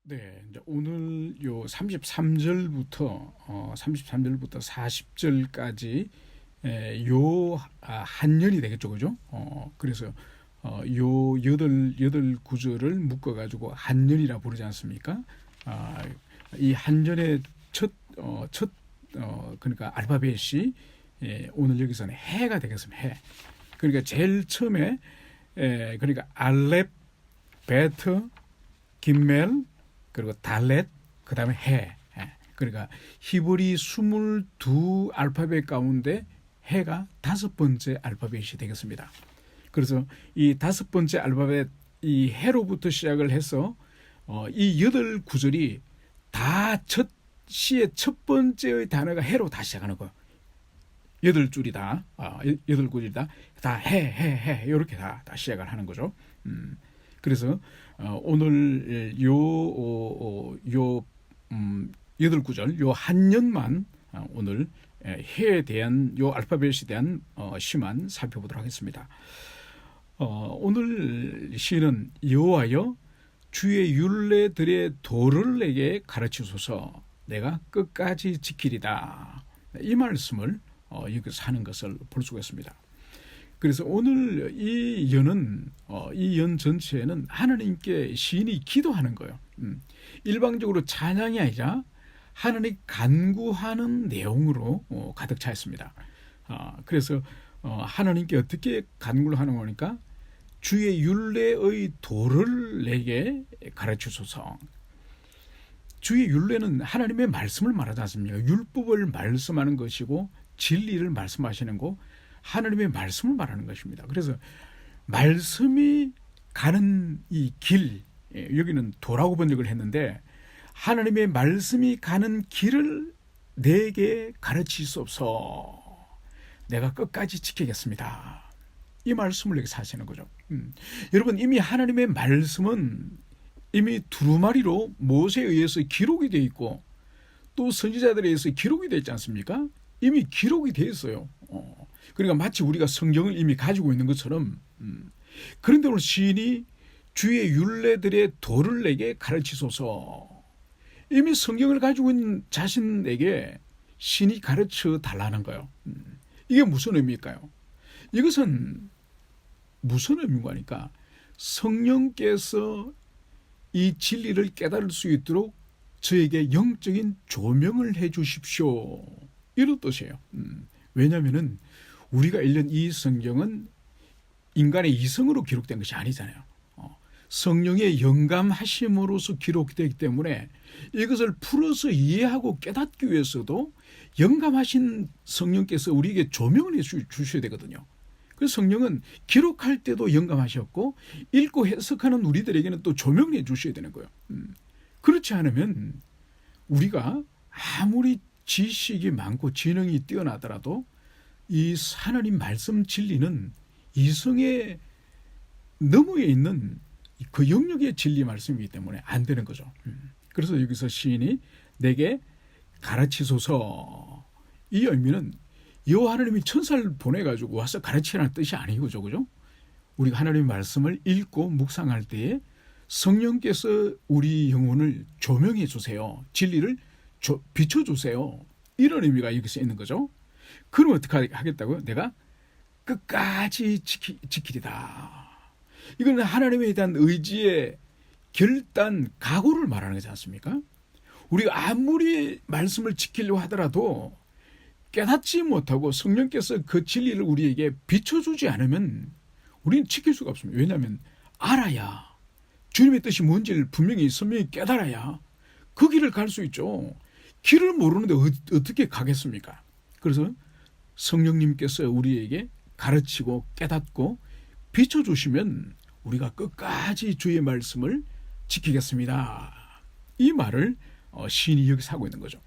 네, 이제 오늘 요 33절부터 33절부터 40절까지 요 한년이 되겠죠, 그죠? 그래서 요 여덟 구절을 묶어 가지고 한년이라 부르지 않습니까? 아, 이 한년의 첫 그러니까 알파벳이 오늘 여기서는 해가 되겠습니다. 해. 그러니까 제일 처음에 그러니까 알렙, 베트, 김멜 그리고 달렛 그다음에 해. 그러니까 히브리 22 알파벳 가운데 해가 다섯 번째 알파벳이 되겠습니다. 그래서 이 다섯 번째 알파벳 이 해로부터 시작을 해서 이 여덟 구절이 다 첫 시의 첫 번째의 단어가 해로 다 시작하는 거예요. 여덟 줄이 다 여덟 구절이 다 해 이렇게 다 시작을 하는 거죠. 그래서 오늘 요 여덟 구절 요 한 년만 오늘 해에 대한 요 알파벳에 대한 시만 살펴보도록 하겠습니다. 오늘 시는 여호와여 주의 율례들의 도를 내게 가르치소서 내가 끝까지 지키리다. 이 말씀을 여기서 하는 것을 볼 수가 있습니다. 그래서 오늘 이 연 전체에는 하나님께 시인이 기도하는 거예요. 일방적으로 찬양이 아니라 하나님 간구하는 내용으로 가득 차 있습니다. 그래서 하나님께 어떻게 간구를 하는 거니까 주의 율례의 도를 내게 가르치소서. 주의 율례는 하나님의 말씀을 말하지 않습니까? 율법을 말씀하는 것이고 진리를 말씀하시는 거 하나님의 말씀을 말하는 것입니다. 그래서 말씀이 가는 이 길, 여기는 도라고 번역을 했는데 하나님의 말씀이 가는 길을 내게 가르치소서. 내가 끝까지 지키겠습니다. 이 말씀을 여기서 하시는 거죠. 여러분 이미 하나님의 말씀은 이미 두루마리로 모세에 의해서 기록이 되어 있고 또 선지자들에 의해서 기록이 되어 있지 않습니까? 이미 기록이 되어 있어요. 그러니까 마치 우리가 성경을 이미 가지고 있는 것처럼 그런데 오늘 시인이 주의 율례들의 도를 내게 가르치소서. 이미 성경을 가지고 있는 자신에게 신이 가르쳐 달라는 거예요. 이게 무슨 의미일까요? 이것은 무슨 의미인가 하니까 성령께서 이 진리를 깨달을 수 있도록 저에게 영적인 조명을 해 주십시오. 이런 뜻이에요. 왜냐하면 우리가 읽는 이 성경은 인간의 이성으로 기록된 것이 아니잖아요. 성령의 영감하심으로서 기록되기 때문에 이것을 풀어서 이해하고 깨닫기 위해서도 영감하신 성령께서 우리에게 조명을 해 주셔야 되거든요. 그래서 성령은 기록할 때도 영감하셨고 읽고 해석하는 우리들에게는 또 조명을 해 주셔야 되는 거예요. 그렇지 않으면 우리가 아무리 지식이 많고 지능이 뛰어나더라도 이 하나님 말씀 진리는 이성의 너머에 있는 그 영역의 진리 말씀이기 때문에 안 되는 거죠. 그래서 여기서 시인이 내게 가르치소서. 이 의미는 여호와 하나님이 천사를 보내가지고 와서 가르치라는 뜻이 아니고죠, 그죠? 우리가 하나님의 말씀을 읽고 묵상할 때에 성령께서 우리 영혼을 조명해 주세요. 진리를 비춰주세요. 이런 의미가 여기서 있는 거죠. 그럼 어떻게 하겠다고요? 내가 끝까지 지키리다. 이건 하나님에 대한 의지의 결단, 각오를 말하는 거지 않습니까? 우리가 아무리 말씀을 지키려고 하더라도 깨닫지 못하고 성령께서 그 진리를 우리에게 비춰주지 않으면 우리는 지킬 수가 없습니다. 왜냐하면 알아야 주님의 뜻이 뭔지를 분명히 선명히 깨달아야 그 길을 갈 수 있죠. 길을 모르는데 어떻게 가겠습니까? 그래서 성령님께서 우리에게 가르치고 깨닫고 비춰주시면 우리가 끝까지 주의 말씀을 지키겠습니다. 이 말을 시인이 여기서 하고 있는 거죠.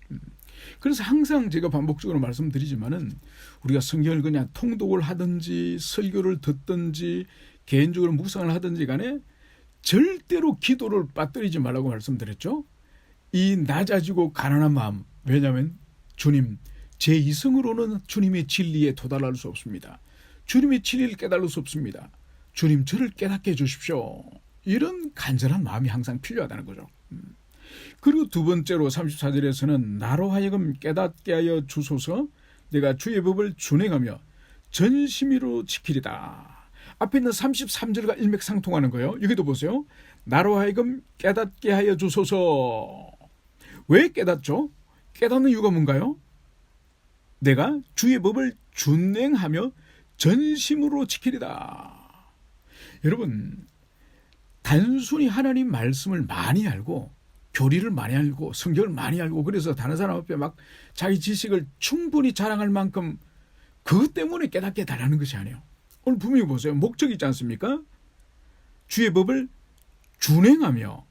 그래서 항상 제가 반복적으로 말씀드리지만은 우리가 성경을 그냥 통독을 하든지 설교를 듣든지 개인적으로 묵상을 하든지 간에 절대로 기도를 빠뜨리지 말라고 말씀드렸죠. 이 낮아지고 가난한 마음, 왜냐하면 주님, 제 이성으로는 주님의 진리에 도달할 수 없습니다. 주님의 진리를 깨달을 수 없습니다. 주님, 저를 깨닫게 해주십시오. 이런 간절한 마음이 항상 필요하다는 거죠. 그리고 두 번째로 34절에서는 나로 하여금 깨닫게 하여 주소서 내가 주의 법을 준행하며 전심으로 지키리다. 앞에 있는 33절과 일맥상통하는 거예요. 여기도 보세요. 나로 하여금 깨닫게 하여 주소서. 왜 깨닫죠? 깨닫는 이유가 뭔가요? 내가 주의 법을 준행하며 전심으로 지키리다. 여러분, 단순히 하나님 말씀을 많이 알고 교리를 많이 알고 성경을 많이 알고 그래서 다른 사람 앞에 막 자기 지식을 충분히 자랑할 만큼 그것 때문에 깨닫게 달라는 것이 아니에요. 오늘 분명히 보세요. 목적이 있지 않습니까? 주의 법을 준행하며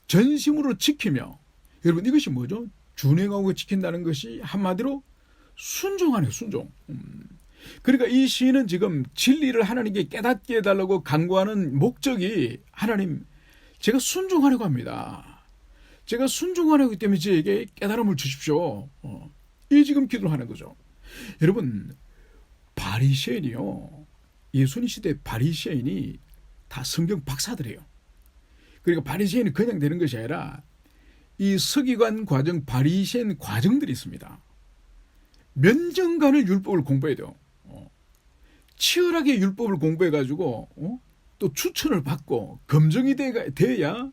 전심으로 지키며. 여러분, 이것이 뭐죠? 준행하고 지킨다는 것이 한마디로 순종하네요. 순종. 그러니까 이 시인은 지금 진리를 하나님께 깨닫게 해달라고 간구하는 목적이 하나님, 제가 순종하려고 합니다. 제가 순종하려기 때문에 저에게 깨달음을 주십시오. 이 지금 기도를 하는 거죠. 여러분, 바리새인이요, 예수님 시대 바리새인이 다 성경 박사들이에요. 그러니까 바리새인이 그냥 되는 것이 아니라 이 서기관 과정, 바리새인 과정들이 있습니다. 몇 년간을 율법을 공부해야 돼요. 치열하게 율법을 공부해가지고 또 추천을 받고 검증이 돼야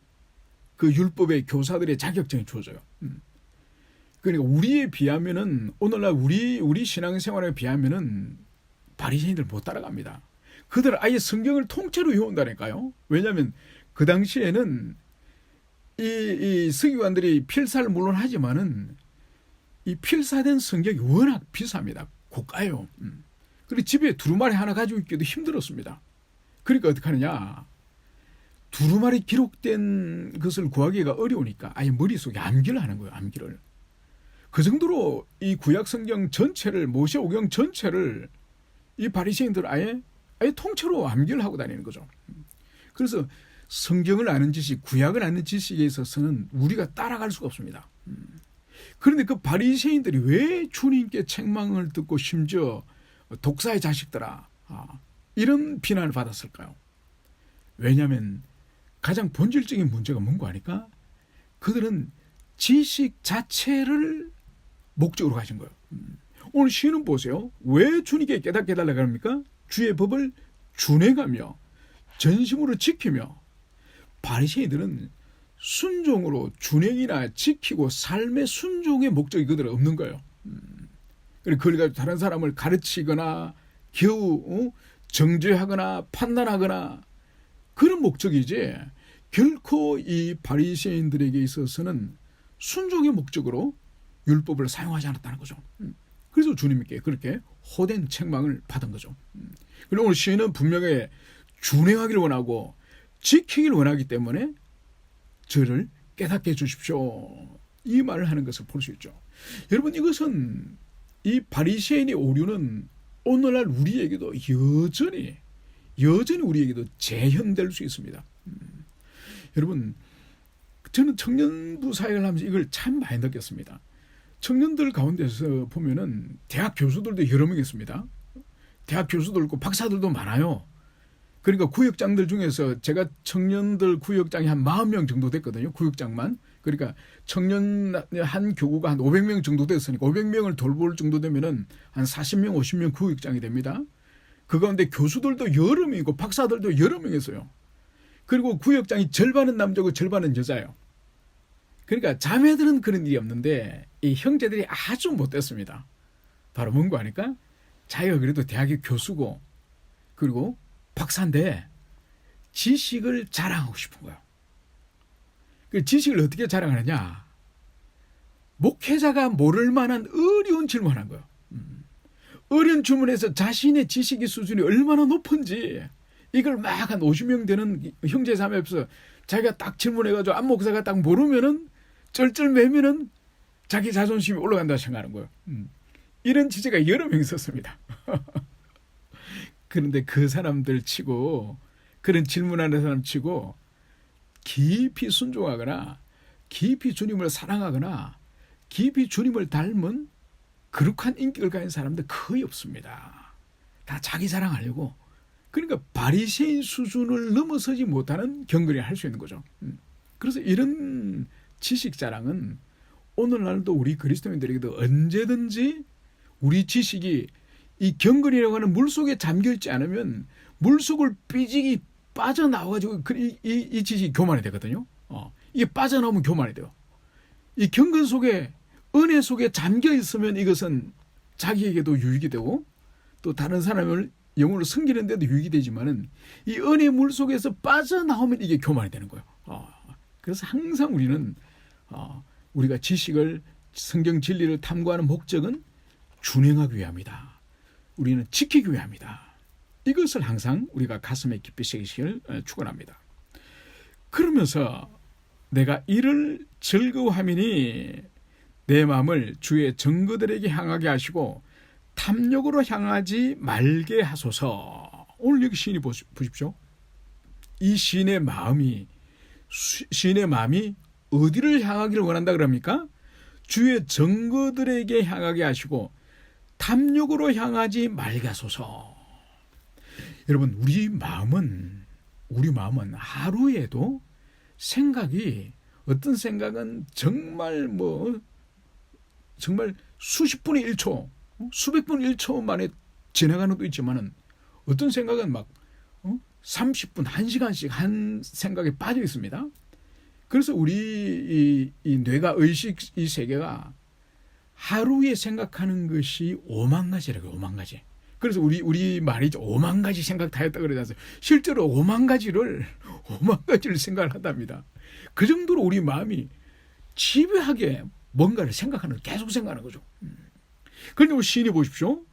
그 율법의 교사들의 자격증이 주어져요. 그러니까 우리에 비하면은, 오늘날 우리 신앙생활에 비하면은 바리새인들 못 따라갑니다. 그들은 아예 성경을 통째로 외운다니까요. 왜냐하면 그 당시에는 이 서기관들이 필사를 물론 하지만은 이 필사된 성경이 워낙 비쌉니다. 고가요. 그리고 집에 두루마리 하나 가지고 있기도 힘들었습니다. 그러니까 어떻게 하느냐. 두루마리 기록된 것을 구하기가 어려우니까 아예 머릿속에 암기를 하는 거예요. 암기를. 그 정도로 이 구약 성경 전체를, 모세오경 전체를 이 바리새인들 아예 통째로 암기를 하고 다니는 거죠. 그래서 성경을 아는 지식, 구약을 아는 지식에 있어서는 우리가 따라갈 수가 없습니다. 그런데 그 바리새인들이 왜 주님께 책망을 듣고 심지어 독사의 자식들아, 이런 비난을 받았을까요? 왜냐하면 가장 본질적인 문제가 뭔가 하니까 그들은 지식 자체를 목적으로 가진 거예요. 오늘 시인은 보세요. 왜 주님께 깨닫게 해달라고 합니까? 주의 법을 준행하며 전심으로 지키며. 바리새인들은 순종으로 준행이나 지키고 삶의 순종의 목적이 그들은 없는 거예요. 그리고 그걸 가지고 다른 사람을 가르치거나 겨우 정죄하거나 판단하거나 그런 목적이지, 결코 이 바리새인들에게 있어서는 순종의 목적으로 율법을 사용하지 않았다는 거죠. 그래서 주님께 그렇게 호된 책망을 받은 거죠. 그리고 오늘 시인은 분명히 준행하기를 원하고 지키기를 원하기 때문에 저를 깨닫게 해주십시오, 이 말을 하는 것을 볼 수 있죠. 여러분, 이것은 이 바리새인의 오류는 오늘날 우리에게도 여전히 우리에게도 재현될 수 있습니다. 여러분, 저는 청년부 사역을 하면서 이걸 참 많이 느꼈습니다. 청년들 가운데서 보면은 대학 교수들도 여러 명 있습니다. 대학 교수도 있고 박사들도 많아요. 그러니까 구역장들 중에서 제가 청년들 구역장이 한 40명 정도 됐거든요. 구역장만. 그러니까 청년 한 교구가 한 500명 정도 됐으니까 500명을 돌볼 정도 되면은 한 40명, 50명 구역장이 됩니다. 그 가운데 교수들도 여러 명이고 박사들도 여러 명 있어요. 그리고 구역장이 절반은 남자고 절반은 여자예요. 그러니까 자매들은 그런 일이 없는데 이 형제들이 아주 못됐습니다. 바로 뭔가 하니까 자기가 그래도 대학의 교수고 그리고 박사인데 지식을 자랑하고 싶은 거예요. 그 지식을 어떻게 자랑하느냐. 목회자가 모를 만한 어려운 질문을 한 거예요. 어려운 질문에서 자신의 지식의 수준이 얼마나 높은지 이걸 막 한 50명 되는 형제 자매 앞에서 자기가 딱 질문해가지고 안 목사가 딱 모르면은 쩔쩔매면은 자기 자존심이 올라간다 생각하는 거예요. 이런 지지가 여러 명 있었습니다. 그런데 그 사람들 치고, 그런 질문하는 사람 치고 깊이 순종하거나 깊이 주님을 사랑하거나 깊이 주님을 닮은 거룩한 인격을 가진 사람들 거의 없습니다. 다 자기 자랑하려고. 그러니까 바리새인 수준을 넘어서지 못하는 경건을 할 수 있는 거죠. 그래서 이런 지식 자랑은 오늘날도 우리 그리스도인들에게도 언제든지 우리 지식이 이 경건이라고 하는 물속에 잠겨있지 않으면 물속을 삐지기 빠져나와가지고 이 지식이 교만이 되거든요. 이게 빠져나오면 교만이 돼요. 이 경건 속에 은혜 속에 잠겨있으면 이것은 자기에게도 유익이 되고 또 다른 사람을 영으로 섬기는 데도 유익이 되지만은 이 은혜 물 속에서 빠져나오면 이게 교만이 되는 거예요. 그래서 항상 우리는 우리가 지식을 성경 진리를 탐구하는 목적은 준행하기 위함이다. 우리는 지키기 위함이다. 이것을 항상 우리가 가슴에 깊이 새기시길 축원합니다. 그러면서 내가 이를 즐거워하미니 내 마음을 주의 증거들에게 향하게 하시고 탐욕으로 향하지 말게 하소서. 오늘 여기 시인이 보십시오. 이 시인의 마음이 어디를 향하기를 원한다 그럽니까? 주의 증거들에게 향하게 하시고 탐욕으로 향하지 말게 하소서. 여러분, 우리 마음은 하루에도 생각이 어떤 생각은 정말 수십 분의 1초, 수백 분의 1초 만에 지나가는 것도 있지만은 어떤 생각은 막 30분, 1시간씩 한 생각에 빠져 있습니다. 그래서 우리 이 뇌가 의식 이 세계가 하루에 생각하는 것이 5만 가지라고요. 5만 가지. 그래서 우리 말이 5만 가지 생각 다 했다 그러지 않습니까? 실제로 5만 가지를 생각을 한답니다. 그 정도로 우리 마음이 집요하게 뭔가를 계속 생각하는 거죠. 그런데 우리 시인이 보십시오.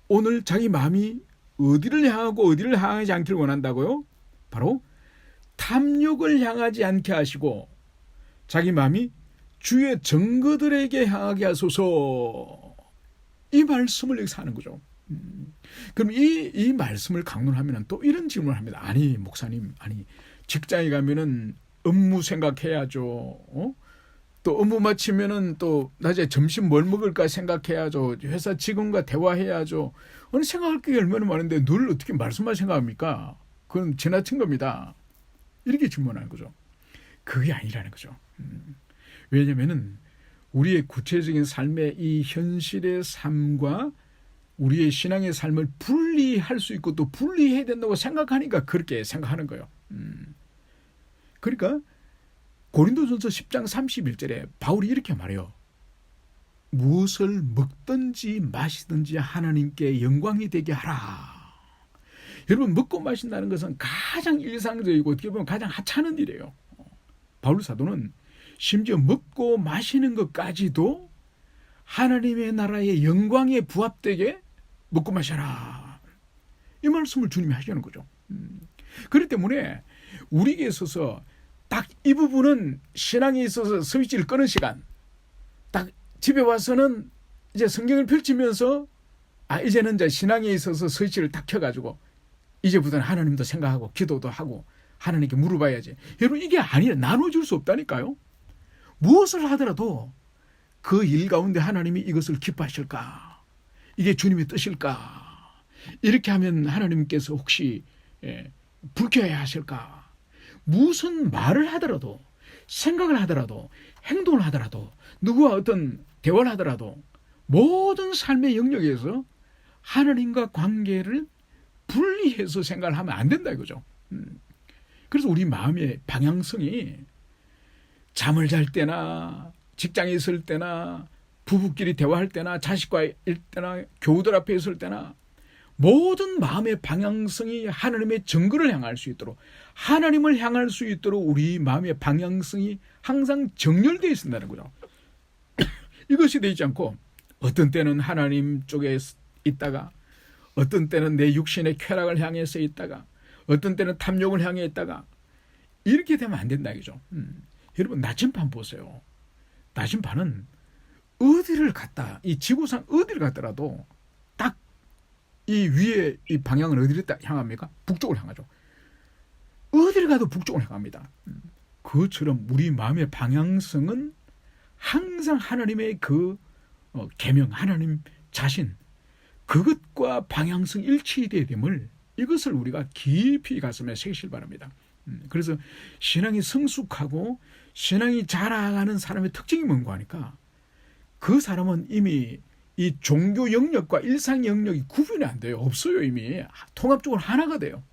오늘 자기 마음이 어디를 향하고 어디를 향하지 않기를 원한다고요? 바로 탐욕을 향하지 않게 하시고 자기 마음이 주의 증거들에게 향하게 하소서. 이 말씀을 여기서 하는 거죠. 그럼 이 말씀을 강론하면 또 이런 질문을 합니다. 아니 목사님, 직장에 가면은 업무 생각해야죠. 또 업무 마치면은 또 낮에 점심 뭘 먹을까 생각해야죠. 회사 직원과 대화해야죠. 아니 생각할 게 얼마나 많은데 늘 어떻게 말씀만 생각합니까? 그건 지나친 겁니다. 이렇게 질문하는 거죠. 그게 아니라는 거죠. 왜냐면은 우리의 구체적인 삶의 이 현실의 삶과 우리의 신앙의 삶을 분리할 수 있고 또 분리해야 된다고 생각하니까 그렇게 생각하는 거예요. 그러니까 고린도전서 10장 31절에 바울이 이렇게 말해요. 무엇을 먹든지 마시든지 하나님께 영광이 되게 하라. 여러분, 먹고 마신다는 것은 가장 일상적이고 어떻게 보면 가장 하찮은 일이에요. 바울 사도는 심지어 먹고 마시는 것까지도 하나님의 나라의 영광에 부합되게 먹고 마셔라. 이 말씀을 주님이 하시는 거죠. 그렇기 때문에 우리에게 있어서 딱 이 부분은 신앙에 있어서 스위치를 끄는 시간, 딱 집에 와서는 이제 성경을 펼치면서 이제는 이제 신앙에 있어서 스위치를 딱 켜가지고 이제부터는 하나님도 생각하고 기도도 하고 하나님께 물어봐야지. 여러분, 이게 아니라 나눠줄 수 없다니까요. 무엇을 하더라도 그 일 가운데 하나님이 이것을 기뻐하실까? 이게 주님의 뜻일까? 이렇게 하면 하나님께서 혹시 불쾌해 하실까? 무슨 말을 하더라도, 생각을 하더라도, 행동을 하더라도, 누구와 어떤 대화를 하더라도 모든 삶의 영역에서 하나님과 관계를 분리해서 생각을 하면 안 된다 이거죠. 그래서 우리 마음의 방향성이 잠을 잘 때나 직장에 있을 때나 부부끼리 대화할 때나 자식과 일 때나 교우들 앞에 있을 때나 모든 마음의 방향성이 하나님의 증거를 향할 수 있도록, 하나님을 향할 수 있도록 우리 마음의 방향성이 항상 정렬되어 있다는 거죠. 이것이 되지 않고 어떤 때는 하나님 쪽에 있다가 어떤 때는 내 육신의 쾌락을 향해서 있다가 어떤 때는 탐욕을 향해 있다가 이렇게 되면 안 된다 이거죠. 여러분, 나침반 보세요. 나침반은 어디를 갔다, 이 지구상 어디를 갔더라도 딱 이 위에 이 방향은 어디를 향합니까? 북쪽을 향하죠. 어디를 가도 북쪽을 향합니다. 그것처럼 우리 마음의 방향성은 항상 하나님의 그 계명, 하나님 자신, 그것과 방향성 일치되야 됨을, 이것을 우리가 깊이 가슴에 새기실 바랍니다. 그래서 신앙이 성숙하고 신앙이 자라가는 사람의 특징이 뭔가 하니까 그 사람은 이미 이 종교 영역과 일상 영역이 구분이 안 돼요. 없어요. 이미 통합적으로 하나가 돼요.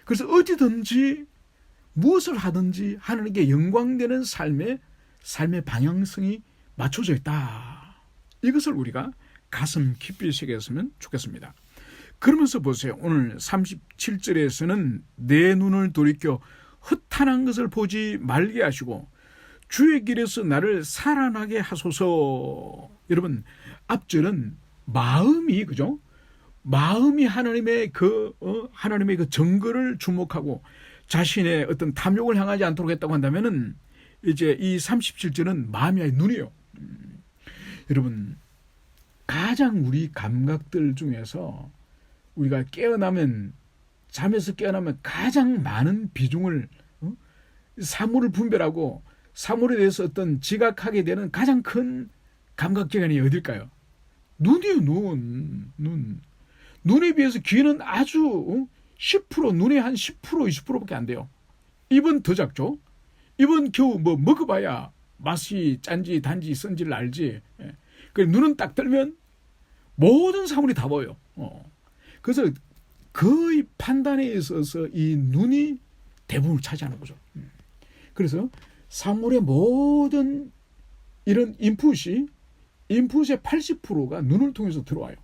그래서 어디든지 무엇을 하든지 하나님께 영광되는 삶의 방향성이 맞춰져 있다. 이것을 우리가 가슴 깊이 새겼으면 좋겠습니다. 그러면서 보세요. 오늘 37절에서는 내 눈을 돌이켜 헛한한 것을 보지 말게 하시고 주의 길에서 나를 살아나게 하소서. 여러분, 앞절은 마음이, 그죠? 마음이 하나님의 그 정거를 주목하고 자신의 어떤 탐욕을 향하지 않도록 했다고 한다면은 이제 이 37절은 마음이 아니라 눈이에요. 여러분, 가장 우리 감각들 중에서 우리가 잠에서 깨어나면 가장 많은 비중을 사물을 분별하고 사물에 대해서 어떤 지각하게 되는 가장 큰 감각기관이 어딜까요? 눈이에요. 눈. 눈에 비해서 귀는 아주 10%, 눈에 한 10%, 20%밖에 안 돼요. 입은 더 작죠. 입은 겨우 뭐 먹어봐야 맛이 짠지 단지 쓴지를 알지. 눈은 딱 들면 모든 사물이 다 보여요. 그래서 거의 판단에 있어서 이 눈이 대부분을 차지하는 거죠. 그래서 사물의 모든 이런 인풋의 80%가 눈을 통해서 들어와요.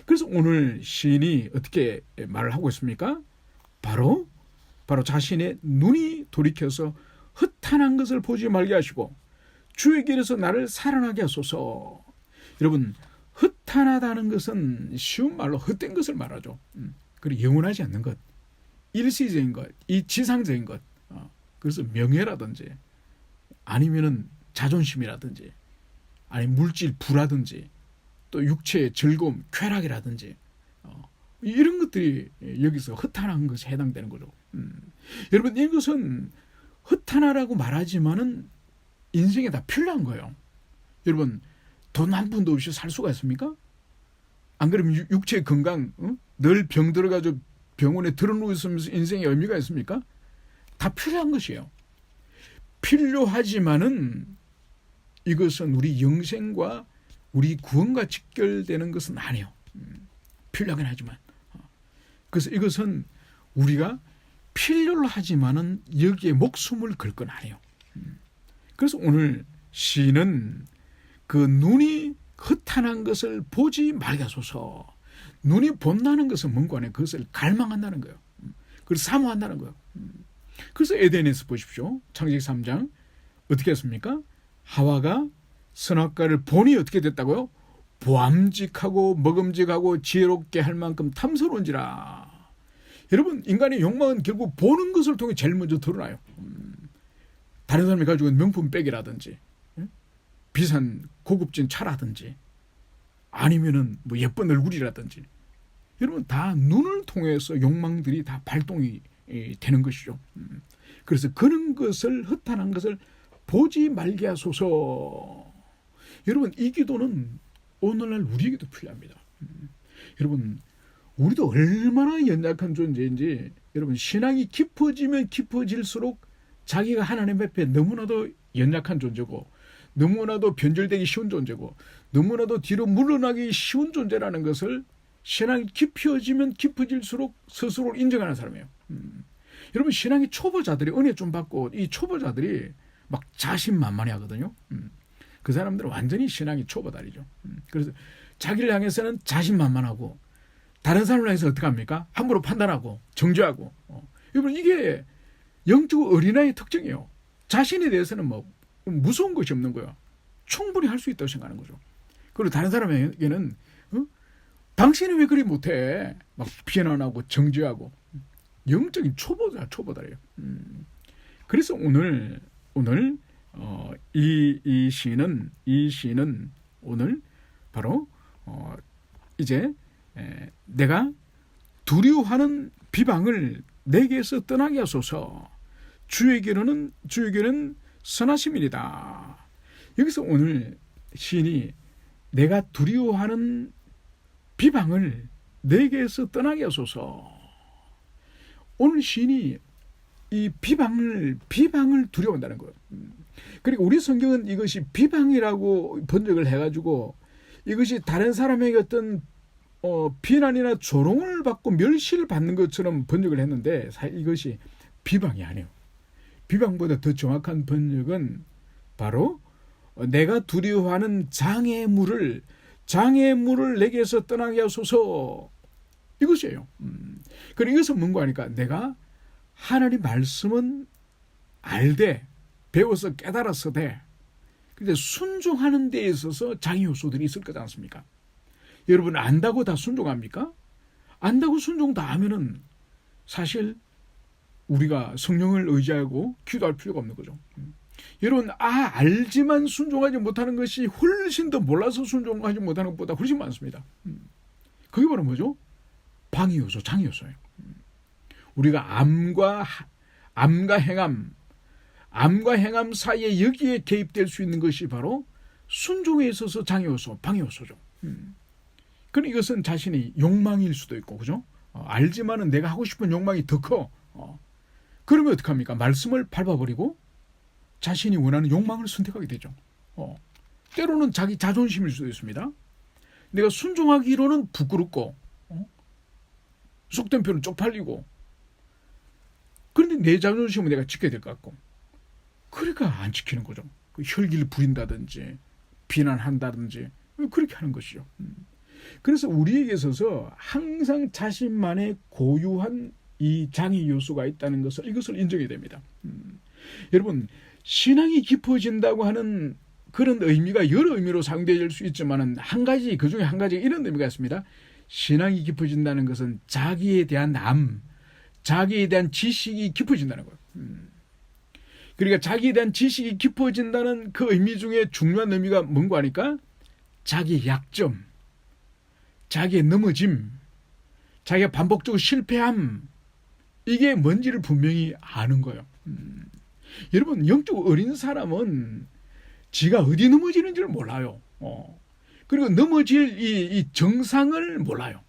그래서 오늘 시인이 어떻게 말을 하고 있습니까? 바로 자신의 눈이 돌이켜서 헛한한 것을 보지 말게 하시고 주의 길에서 나를 살아나게 하소서. 여러분, 헛한하다는 것은 쉬운 말로 헛된 것을 말하죠. 그리고 영원하지 않는 것, 일시적인 것, 이 지상적인 것. 그래서 명예라든지 아니면은 자존심이라든지 아니 물질 부라든지 또 육체의 즐거움, 쾌락이라든지 이런 것들이 여기서 헛한한 것에 해당되는 거죠. 여러분, 이것은 헛하나라고 말하지만은 인생에 다 필요한 거예요. 여러분, 돈 한 푼도 없이 살 수가 있습니까? 안 그러면 육체의 건강, 늘 병 들어가지고 병원에 들어누워 있으면서 인생에 의미가 있습니까? 다 필요한 것이에요. 필요하지만은 이것은 우리 영생과 우리 구원과 직결되는 것은 아니에요. 필요하긴 하지만. 그래서 이것은 우리가 필요로 하지만은 여기에 목숨을 걸 건 아니에요. 그래서 오늘 시는 그 눈이 헛한한 것을 보지 말게 하소서. 눈이 본다는 것은 뭔가 하네. 그것을 갈망한다는 거예요. 그래서 사모한다는 거예요. 그래서 에덴에서 보십시오. 창세기 3장 어떻게 했습니까? 하와가 선악과를 보니 어떻게 됐다고요? 보암직하고 먹음직하고 지혜롭게 할 만큼 탐스러운지라. 여러분, 인간의 욕망은 결국 보는 것을 통해 제일 먼저 드러나요. 다른 사람이 가지고 있는 명품백이라든지 비싼 고급진 차라든지 아니면은 뭐 예쁜 얼굴이라든지 여러분 다 눈을 통해서 욕망들이 다 발동이 되는 것이죠. 그래서 그런 것을 헛한한 것을 보지 말게 하소서. 여러분, 이 기도는 오늘날 우리에게도 필요합니다. 여러분, 우리도 얼마나 연약한 존재인지 여러분 신앙이 깊어지면 깊어질수록 자기가 하나님 앞에 너무나도 연약한 존재고 너무나도 변절되기 쉬운 존재고 너무나도 뒤로 물러나기 쉬운 존재라는 것을 신앙이 깊어지면 깊어질수록 스스로 인정하는 사람이에요. 여러분, 신앙의 초보자들이 은혜 좀 받고 이 초보자들이 막 자신만만해 하거든요. 그 사람들은 완전히 신앙이 초보다리죠. 그래서 자기를 향해서는 자신만만하고 다른 사람을 향해서 어떻게 합니까? 함부로 판단하고 정죄하고. 여러분, 이게 영적 어린아이의 특징이에요. 자신에 대해서는 뭐 무서운 것이 없는 거예요. 충분히 할 수 있다고 생각하는 거죠. 그리고 다른 사람에게는 당신은 왜 그리 못해? 막 비난하고 정죄하고. 영적인 초보다래요. 그래서 오늘 이 시는 오늘 바로 이제 내가 두려워하는 비방을 내게서 떠나게 하소서. 주에게는 선하심이니이다. 여기서 오늘 시인이 내가 두려워하는 비방을 내게서 떠나게 하소서. 오늘 시인이 이 비방을 두려워한다는 거예요. 그리고 우리 성경은 이것이 비방이라고 번역을 해가지고 이것이 다른 사람에게 어떤 비난이나 조롱을 받고 멸시를 받는 것처럼 번역을 했는데 사실 이것이 비방이 아니에요. 비방보다 더 정확한 번역은 바로 내가 두려워하는 장애물을 내게서 떠나게 하소서, 이것이에요. 그리고 이것은 뭔가 하니까 내가 하나님 말씀은 알되 배워서 깨달아서 돼. 근데 순종하는 데 있어서 장애 요소들이 있을 거지 않습니까? 여러분, 안다고 다 순종합니까? 안다고 순종 다 하면은 사실 우리가 성령을 의지하고 기도할 필요가 없는 거죠. 여러분, 알지만 순종하지 못하는 것이 훨씬 더 몰라서 순종하지 못하는 것보다 훨씬 많습니다. 그게 바로 뭐죠? 방해 요소, 장애 요소예요. 우리가 암과 행함 사이에 여기에 개입될 수 있는 것이 바로 순종에 있어서 장애 요소, 방해 요소죠. 그럼 이것은 자신의 욕망일 수도 있고, 그죠? 알지만은 내가 하고 싶은 욕망이 더 커. 그러면 어떡합니까? 말씀을 밟아버리고 자신이 원하는 욕망을 선택하게 되죠. 때로는 자기 자존심일 수도 있습니다. 내가 순종하기로는 부끄럽고, 속된 표는 쪽팔리고, 그런데 내 자존심은 내가 지켜야 될 것 같고, 그러니까 안 지키는 거죠. 혈기를 부린다든지 비난한다든지 그렇게 하는 것이죠. 그래서 우리에게 있어서 항상 자신만의 고유한 이 장애 요소가 있다는 것을, 이것을 인정해야 됩니다. 여러분, 신앙이 깊어진다고 하는 그런 의미가 여러 의미로 사용될 수 있지만 그 중에 한 가지가 이런 의미가 있습니다. 신앙이 깊어진다는 것은 자기에 대한 자기에 대한 지식이 깊어진다는 거예요. 그러니까 자기에 대한 지식이 깊어진다는 그 의미 중에 중요한 의미가 뭔가 하니까 자기의 약점, 자기의 넘어짐, 자기가 반복적으로 실패함, 이게 뭔지를 분명히 아는 거예요. 여러분, 영적 어린 사람은 지가 어디 넘어지는지를 몰라요. 그리고 넘어질 이 정상을 몰라요.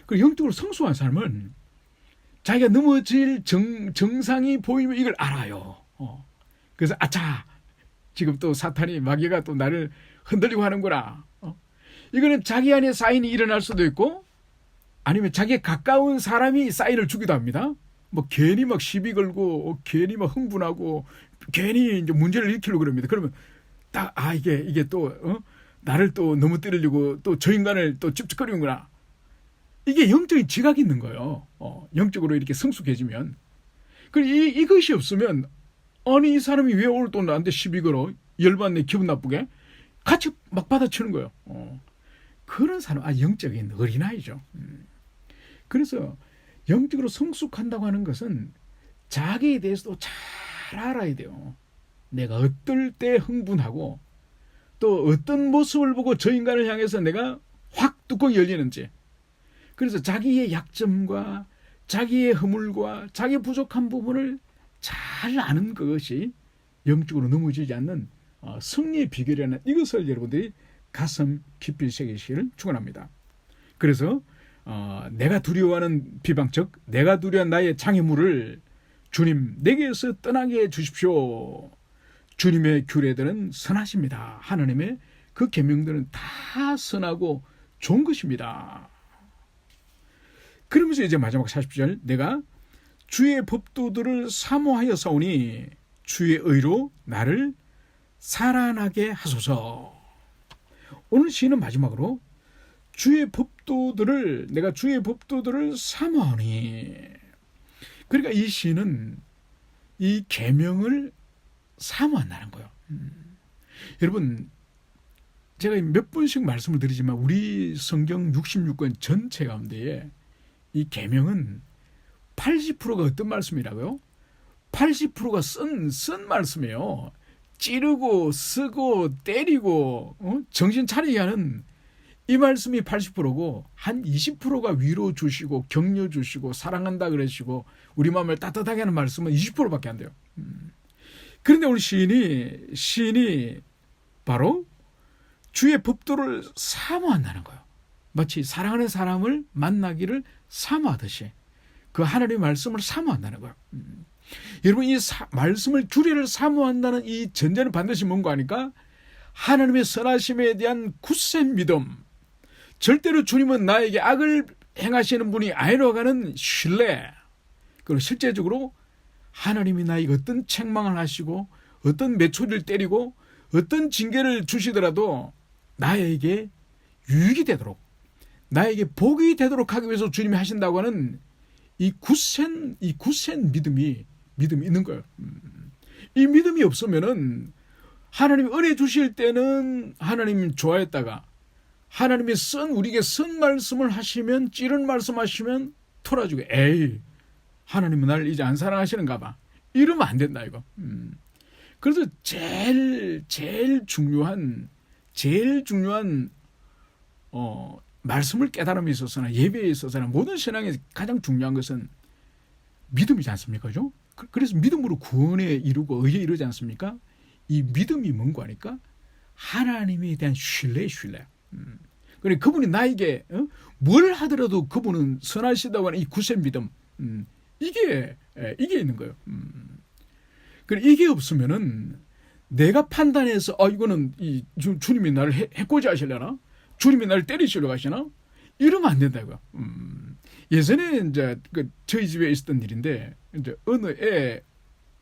그리고 영적으로 성숙한 사람은 자기가 넘어질 정상이 보이면 이걸 알아요. 그래서 지금 또 사탄이, 마귀가 또 나를 흔들리고 하는구나. 이거는 자기 안에 사인이 일어날 수도 있고, 아니면 자기에 가까운 사람이 사인을 주기도 합니다. 뭐 괜히 막 시비 걸고, 괜히 막 흥분하고, 괜히 이제 문제를 일으키려고 그럽니다. 그러면 딱 이게 또 나를 또 넘어뜨리려고 또 저 인간을 또 찝찝거리는구나. 이게 영적인 지각이 있는 거예요. 영적으로 이렇게 성숙해지면. 그리고 이것이 없으면, 아니 이 사람이 왜 오늘 또 나한테 시비 걸어, 열받네, 기분 나쁘게, 같이 막 받아치는 거예요. 그런 사람, 영적인 어린아이죠. 그래서 영적으로 성숙한다고 하는 것은 자기에 대해서도 잘 알아야 돼요. 내가 어떨 때 흥분하고, 또 어떤 모습을 보고 저 인간을 향해서 내가 확 뚜껑이 열리는지, 그래서 자기의 약점과 자기의 허물과 자기 부족한 부분을 잘 아는 것이 영적으로 넘어지지 않는 승리의 비결이라는, 이것을 여러분들이 가슴 깊이 새기시기를 축원합니다. 그래서 내가 두려워하는 비방, 즉 내가 두려워한 나의 장애물을 주님 내게서 떠나게 해 주십시오. 주님의 규례들은 선하십니다. 하나님의 그 계명들은 다 선하고 좋은 것입니다. 그러면서 이제 마지막 40절, 내가 주의 법도들을 사모하여 싸우니 주의 의로 나를 살아나게 하소서. 오늘 시는 마지막으로 내가 주의 법도들을 사모하니, 그러니까 이 시는 이 계명을 사모한다는 거예요. 여러분, 제가 몇 번씩 말씀을 드리지만 우리 성경 66권 전체 가운데에 이 계명은 80%가 어떤 말씀이라고요? 80%가 쓴 말씀이에요. 찌르고 쓰고 때리고 정신 차리게 하는 이 말씀이 80%고 한 20%가 위로 주시고 격려 주시고 사랑한다 그러시고 우리 마음을 따뜻하게 하는 말씀은 20%밖에 안 돼요. 그런데 오늘 시인이 바로 주의 법도를 사모한다는 거예요. 마치 사랑하는 사람을 만나기를 사모하듯이 그 하나님의 말씀을 사모한다는 거예요. 여러분 이 말씀을 주례를 사모한다는 이 전제는 반드시 뭔가 하니까 하나님의 선하심에 대한 굳센 믿음, 절대로 주님은 나에게 악을 행하시는 분이 아니라고 하는 신뢰, 그리고 실제적으로 하나님이 나에게 어떤 책망을 하시고 어떤 메초리를 때리고 어떤 징계를 주시더라도 나에게 유익이 되도록, 나에게 복이 되도록 하기 위해서 주님이 하신다고 하는 이 굳센 믿음이 있는 거예요. 이 믿음이 없으면은 하나님이 은혜 주실 때는 하나님 좋아했다가 하나님이 우리에게 쓴 말씀을 하시면, 찌른 말씀 하시면 털어주고, 에이 하나님은 나를 이제 안 사랑하시는가 봐, 이러면 안 된다 이거. 그래서 제일 중요한 말씀을 깨달음에 있어서나 예배에 있어서나 모든 신앙에 가장 중요한 것은 믿음이지 않습니까? 그죠? 그래서 믿음으로 구원에 이루고 의에 이르지 않습니까? 이 믿음이 뭔가 하니까 하나님에 대한 신뢰. 그래 그분이 나에게 뭘 하더라도 그분은 선하시다고 하는 이 굳센 믿음, 이게 있는 거예요. 그래 이게 없으면은 내가 판단해서 이거는 주님이 나를 해코지 하시려나? 주님이 나를 때리시려고 하시나? 이러면 안 된다고요. 예전에 이제 저희 집에 있었던 일인데, 이제 어느 애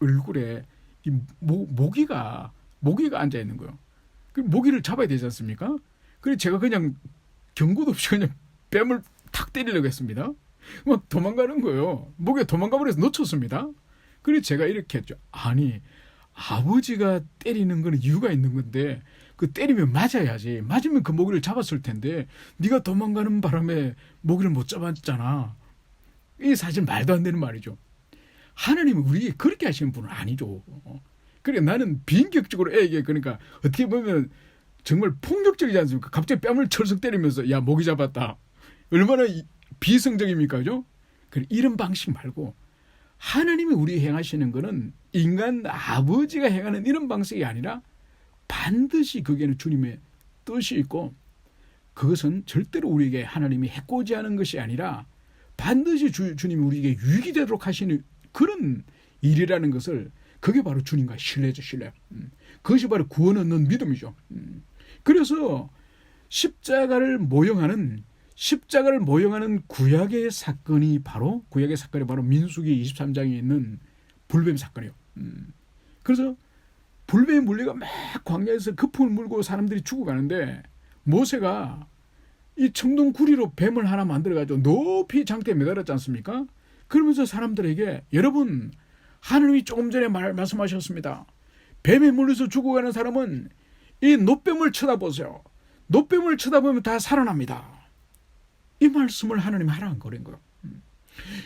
얼굴에 이 모기가 앉아 있는 거예요. 그 모기를 잡아야 되지 않습니까? 그래서 제가 그냥 경고도 없이 그냥 뺨을 탁 때리려고 했습니다. 막 도망가는 거예요. 모기가 도망가 버려서 놓쳤습니다. 그래서 제가 이렇게 했죠. 아니, 아버지가 때리는 건 이유가 있는 건데 그 때리면 맞아야지. 맞으면 그 모기를 잡았을 텐데 네가 도망가는 바람에 모기를 못 잡았잖아. 이게 사실 말도 안 되는 말이죠. 하나님은 우리에게 그렇게 하시는 분은 아니죠. 그래 나는 비인격적으로 애에게, 그러니까 어떻게 보면 정말 폭력적이지 않습니까? 갑자기 뺨을 철썩 때리면서 야 모기 잡았다. 얼마나 비성적입니까? 그죠? 그래 이런 방식 말고 하나님이 우리에게 행하시는 거는 인간 아버지가 행하는 이런 방식이 아니라 반드시 거기에는 주님의 뜻이 있고, 그것은 절대로 우리에게 하나님이 해코지 하는 것이 아니라 반드시 주님이 우리에게 유익이 되도록 하시는 그런 일이라는 것을, 그게 바로 주님과 신뢰죠. 신뢰. 그것이 바로 구원 얻는 믿음이죠. 그래서 십자가를 모형하는 구약의 사건이 바로 민수기 23장에 있는 불뱀 사건이에요. 그래서 불뱀의 물레가 막 광야에서 거품을 물고 사람들이 죽어가는데 모세가 이 청동 구리로 뱀을 하나 만들어가지고 높이 장대에 매달았지 않습니까? 그러면서 사람들에게, 여러분 하나님이 조금 전에 말씀하셨습니다. 뱀에 물려서 죽어가는 사람은 이 놋뱀을 쳐다보세요. 놋뱀을 쳐다보면 다 살아납니다. 이 말씀을 하나님이 하라는 거란 거예요.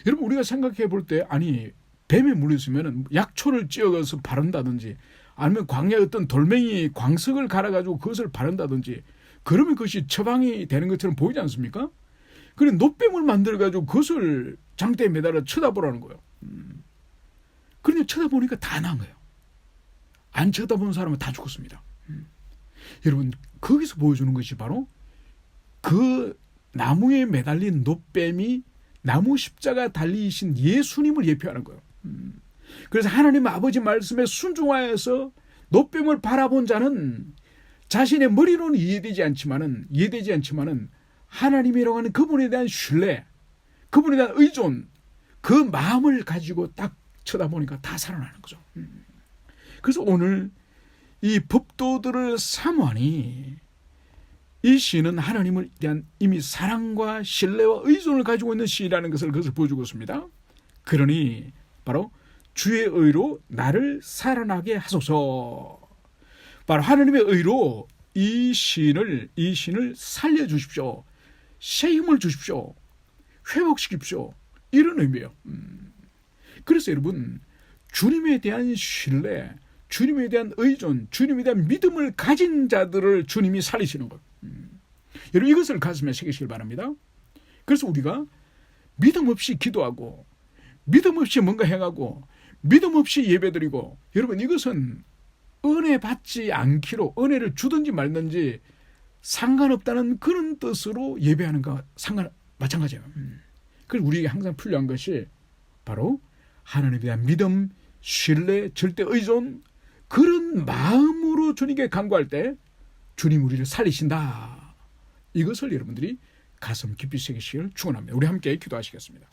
여러분 우리가 생각해 볼 때, 아니 뱀에 물렸으면 약초를 찧어서 바른다든지 아니면 광야에 어떤 돌멩이 광석을 갈아가지고 그것을 바른다든지 그러면 그것이 처방이 되는 것처럼 보이지 않습니까? 그래 놋뱀을 만들어가지고 그것을 장대에 매달아 쳐다보라는 거예요. 그런데 쳐다보니까 다 나은 거예요. 안 쳐다보는 사람은 다 죽었습니다. 여러분 거기서 보여주는 것이 바로 그 나무에 매달린 놋뱀이 나무 십자가 달리신 예수님을 예표하는 거예요. 그래서 하나님 아버지 말씀에 순종하여서 놋뱀을 바라본 자는 자신의 머리로는 이해되지 않지만은 하나님이라고 하는 그분에 대한 신뢰, 그분에 대한 의존, 그 마음을 가지고 딱 쳐다보니까 다 살아나는 거죠. 그래서 오늘 이 법도들을 사모하니 이 시는 하나님을 대한 이미 사랑과 신뢰와 의존을 가지고 있는 시라는 것을 그것을 보여주고 있습니다. 그러니 바로 주의 의로 나를 살아나게 하소서. 바로 하나님의 의로 이 신을 살려주십시오. 새 힘을 주십시오. 회복시키십시오. 이런 의미예요. 그래서 여러분 주님에 대한 신뢰, 주님에 대한 의존, 주님에 대한 믿음을 가진 자들을 주님이 살리시는 것. 여러분 이것을 가슴에 새기시길 바랍니다. 그래서 우리가 믿음 없이 기도하고 믿음 없이 뭔가 행하고 믿음 없이 예배드리고, 여러분 이것은 은혜 받지 않기로, 은혜를 주든지 말든지 상관없다는 그런 뜻으로 예배하는 것과 마찬가지예요. 그래서 우리에게 항상 필요한 것이 바로 하나님에 대한 믿음, 신뢰, 절대 의존, 그런 마음으로 주님께 간구할 때 주님 우리를 살리신다. 이것을 여러분들이 가슴 깊이 새기시길 축원합니다. 우리 함께 기도하시겠습니다.